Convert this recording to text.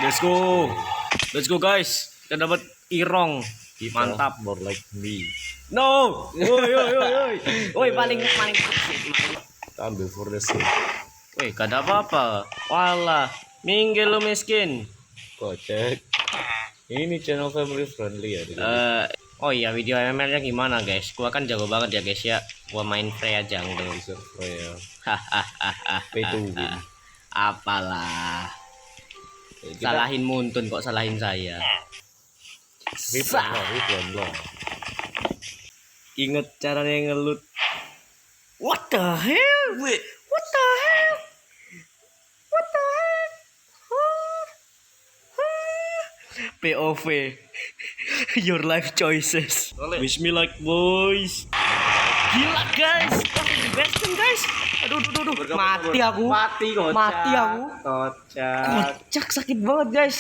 Let's go. Let's go guys. Kita dapat irong. Mantap. More like me. No. Woi, paling Ambil for the sake. Woi, gak ada apa-apa. Walah, minggir lu miskin. Kocek. Ini channel family friendly ya. Oh iya, video MMR-nya gimana guys? Gua kan jago banget ya guys ya. Gua main free aja gitu. Server ya. Hahaha. Pay to win. Apalah. Salahin Muntun kok salahin saya. Rip lah. Ingat caranya ngelut. What the hell? Wait, what the hell? What the hell? POV. Your life choices. Wish me luck boys. Gila guys. Western guys. Aduh. Mati aku. Mati kocak. Mati aku. Kocak. Kocak sakit banget guys.